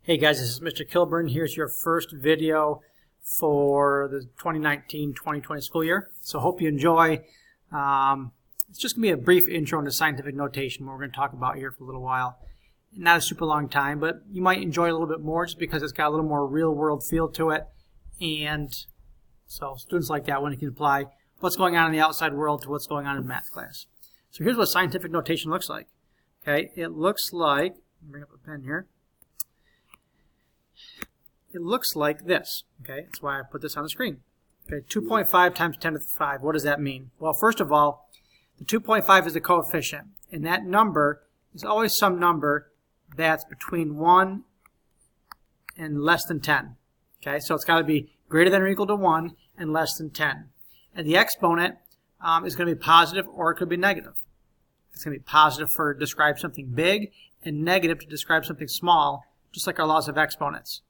Hey guys, this is Mr. Kilburn. Here's your first video for the 2019-2020 school year. So hope you enjoy. It's just going to be a brief intro into scientific notation, what we're going to talk about here for a little while. Not a super long time, but you might enjoy it a little bit more just because it's got a little more real-world feel to it. And so students like that when it can apply what's going on in the outside world to what's going on in math class. So here's what scientific notation looks like. Okay, it looks like, bring up a pen here. It looks like this. Okay, that's why I put this on the screen. Okay, 2.5 times 10 to the 5. What does that mean? Well, first of all, the 2.5 is the coefficient, and that number is always some number that's between 1 and less than 10. Okay, so it's got to be greater than or equal to 1 and less than 10. And the exponent is going to be positive or it could be negative. It's going to be positive for describe something big and negative to describe something small, just like our laws of exponents.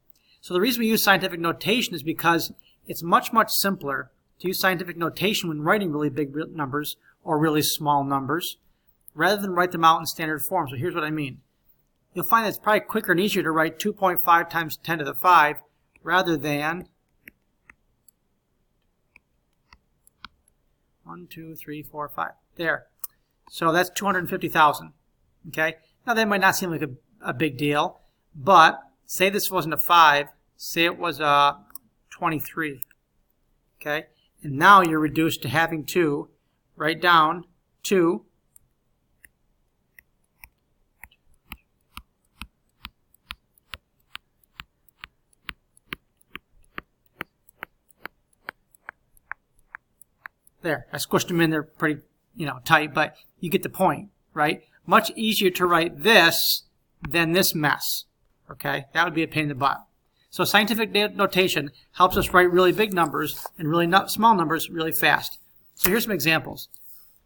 So the reason we use scientific notation is because it's much simpler to use scientific notation when writing really big numbers or really small numbers rather than write them out in standard form. So here's what I mean. You'll find that it's probably quicker and easier to write 2.5 times 10 to the 5 rather than 1, 2, 3, 4, 5. There. So that's 250,000. Okay? Now that might not seem like a big deal, but say this wasn't a 5, say it was a 23. Okay? And now you're reduced to having to write down 2 there. I squished them in there pretty, tight, but you get the point, right? Much easier to write this than this mess. Okay? That would be a pain in the butt. So scientific notation helps us write really big numbers and really small numbers really fast. So here's some examples.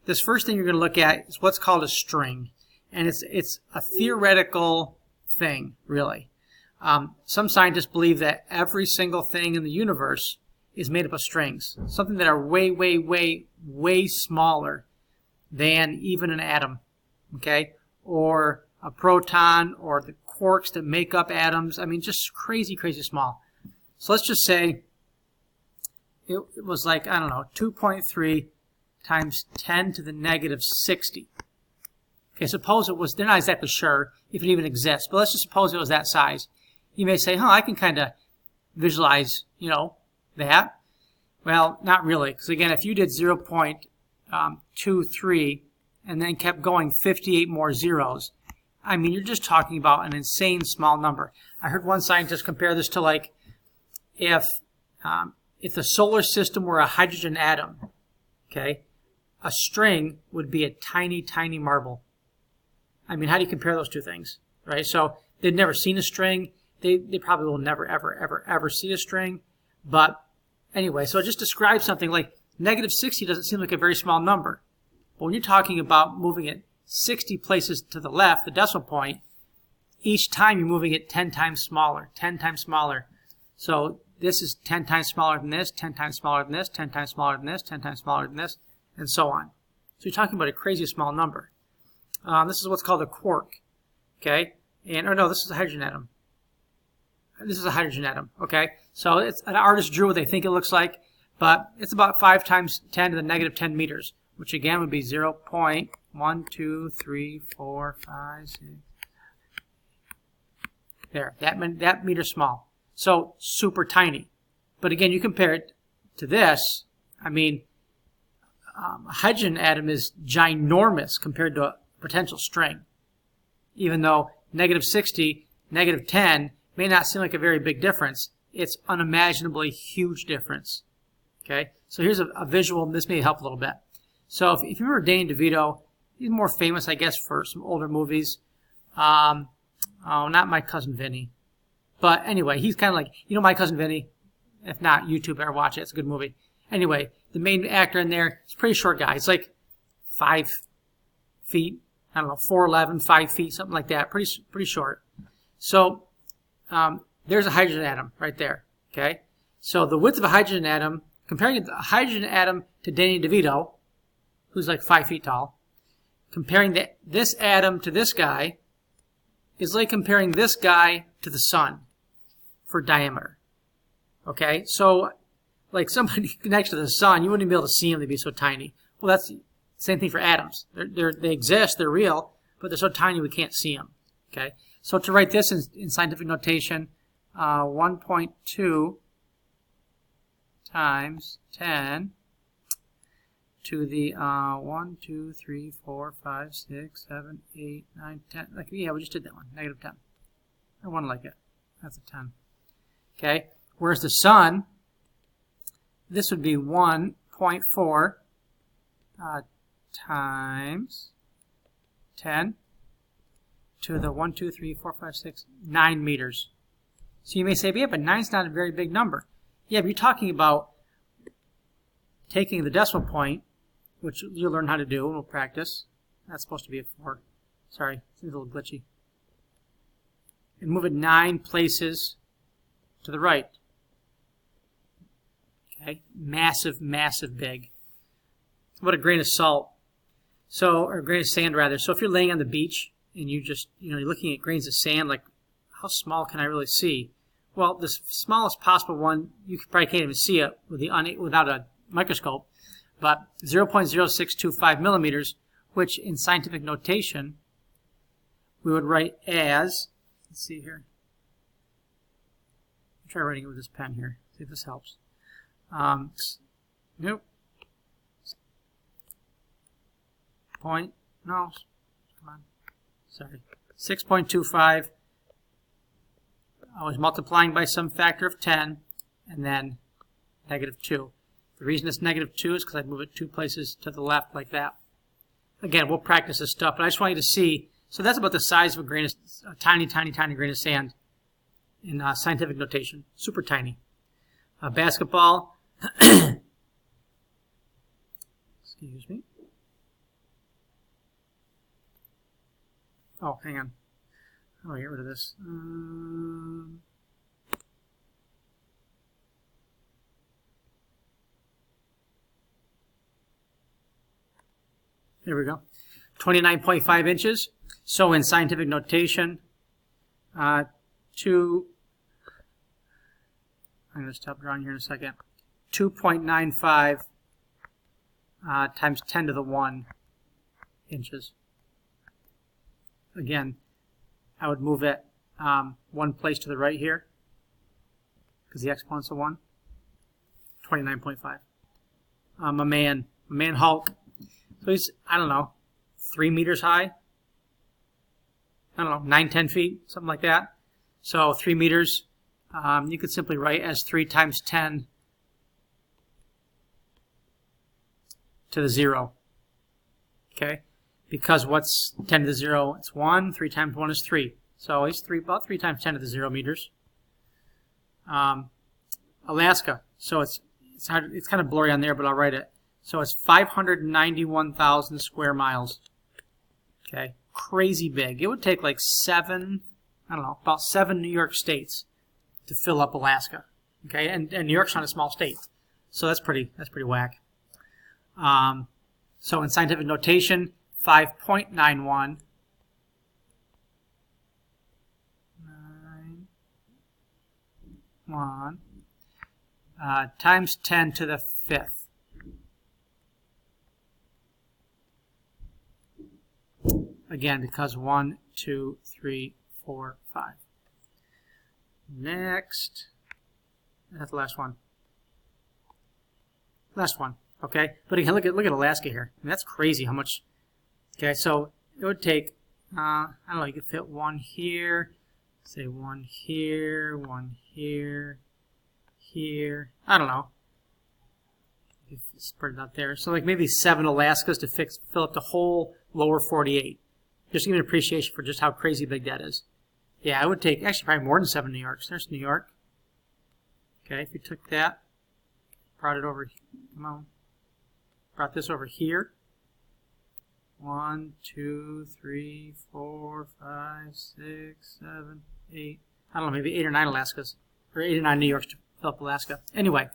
This first thing you're going to look at is what's called a string. And it's a theoretical thing, really. Some scientists believe that every single thing in the universe is made up of strings. Something that are way smaller than even an atom. Okay? Or a proton, or the quarks that make up atoms. I mean, just crazy small. So let's just say it was like, I don't know, 2.3 times 10 to the negative 60. Okay, suppose it was, they're not exactly sure if it even exists, but let's just suppose it was that size. You may say, I can kind of visualize, that. Well, not really, because again, if you did 0.23 and then kept going 58 more zeros, I mean, you're just talking about an insane small number. I heard one scientist compare this to like if the solar system were a hydrogen atom, okay, a string would be a tiny marble. I mean, how do you compare those two things, right? So they've never seen a string. They probably will never, ever see a string. But anyway, so it just describes something like negative 60 doesn't seem like a very small number. But when you're talking about moving it 60 places to the left, the decimal point, each time you're moving it 10 times smaller, 10 times smaller. So this is 10 times smaller than this, 10 times smaller than this, 10 times smaller than this, 10 times smaller than this, and so on. So you're talking about a crazy small number. This is what's called a quark. Okay? No, this is a hydrogen atom. This is a hydrogen atom. Okay? So it's an artist drew what they think it looks like, but it's about 5 times 10 to the negative 10 meters, which again would be 0.1, 2, 3, 4, 5, 6. There, that meter small. So super tiny. But again, you compare it to this. I mean, a hydrogen atom is ginormous compared to a potential string. Even though negative 60, negative 10 may not seem like a very big difference, it's unimaginably huge difference. Okay, so here's a visual. This may help a little bit. So if you remember Danny DeVito, he's more famous, I guess, for some older movies. Not My Cousin Vinny. But anyway, he's kind of like, My Cousin Vinny? If not, YouTube, better watch it. It's a good movie. Anyway, the main actor in there, he's a pretty short guy. It's like 5 feet, 4'11", 5 feet, something like that. Pretty short. So there's a hydrogen atom right there. Okay? So the width of a hydrogen atom, comparing the hydrogen atom to Danny DeVito, who's like 5 feet tall, comparing this atom to this guy, is like comparing this guy to the sun for diameter. Okay, so like somebody next to the sun, you wouldn't even be able to see them, they'd be so tiny. Well, that's the same thing for atoms. They exist, they're real, but they're so tiny we can't see them. Okay, so to write this in scientific notation, 1.2 times 10 to the 1, 2, 3, 4, 5, 6, 7, 8, 9, 10. Like, yeah, we just did that one, negative 10. Or one like it. That's a 10. Okay, whereas the sun, this would be 1.4 times 10 to the 1, 2, 3, 4, 5, 6, 9 meters. So you may say, yeah, but 9's not a very big number. Yeah, but you're talking about taking the decimal point, which you'll learn how to do and we'll practice. That's supposed to be a 4. Sorry, it's a little glitchy. And move it 9 places to the right. Okay, massive, massive big. What a grain of salt. So, or a grain of sand rather. So if you're laying on the beach and you just, you're looking at grains of sand, like how small can I really see? Well, the smallest possible one, you probably can't even see it with without a microscope, but 0.0625 millimeters, which in scientific notation we would write as, let's see here. I'll try writing it with this pen here, see if this helps. Nope. No, come on. Sorry. 6.25. I was multiplying by some factor of 10, and then negative 2. The reason it's negative 2 is because I move it 2 places to the left like that. Again, we'll practice this stuff, but I just want you to see. So that's about the size of a tiny, tiny, tiny grain of sand in scientific notation. Super tiny. Basketball. Excuse me. Oh, hang on. How do I get rid of this? There we go. 29.5 inches. So in scientific notation, I'm going to stop drawing here in a second. 2.95 times 10 to the 1 inches. Again, I would move it 1 place to the right here because the exponent's a 1. 29.5. A man Hulk. So he's, I don't know, 3 meters high. I don't know, 9, 10 feet, something like that. So 3 meters, you could simply write as 3 times 10 to the 0. Okay? Because what's 10 to the 0? It's 1. 3 times 1 is 3. So he's about 3 times 10 to the 0 meters. Alaska. So it's kind of blurry on there, but I'll write it. So it's 591,000 square miles. Okay, crazy big. It would take like about 7 New York states to fill up Alaska. Okay, and New York's not a small state, so that's pretty whack. So in scientific notation, 5.91 times 10 to the 5th. Again, because 1, 2, 3, 4, 5. Next, that's the last one. Last one, okay? But again, look at Alaska here. I mean, that's crazy how much. Okay, so it would take, I don't know, you could fit 1 here, say 1 here, 1 here, here. I don't know. You can spread it out there. So like maybe 7 Alaskas to fill up the whole lower 48. Just give me an appreciation for just how crazy big that is. Yeah, it would take actually probably more than 7 New Yorks. There's New York. Okay, if you took that, brought it over, come on, brought this over here. 1, 2, 3, 4, 5, 6, 7, 8. I don't know, maybe 8 or 9 Alaskas, or 8 or 9 New Yorks to fill up Alaska. Anyway,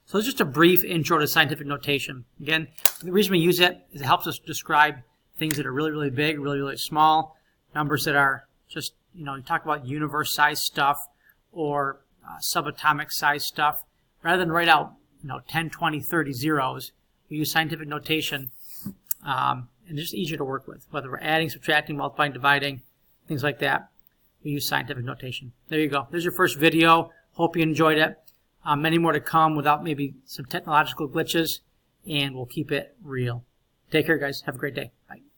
so it's just a brief intro to scientific notation. Again, the reason we use it is it helps us describe things that are really, really big, really, really small, numbers that are just you talk about universe size stuff or subatomic size stuff, rather than write out 10, 20, 30 zeros, we use scientific notation, and it's just easier to work with. Whether we're adding, subtracting, multiplying, dividing, things like that, we use scientific notation. There you go. There's your first video. Hope you enjoyed it. Many more to come without maybe some technological glitches, and we'll keep it real. Take care, guys. Have a great day. Bye.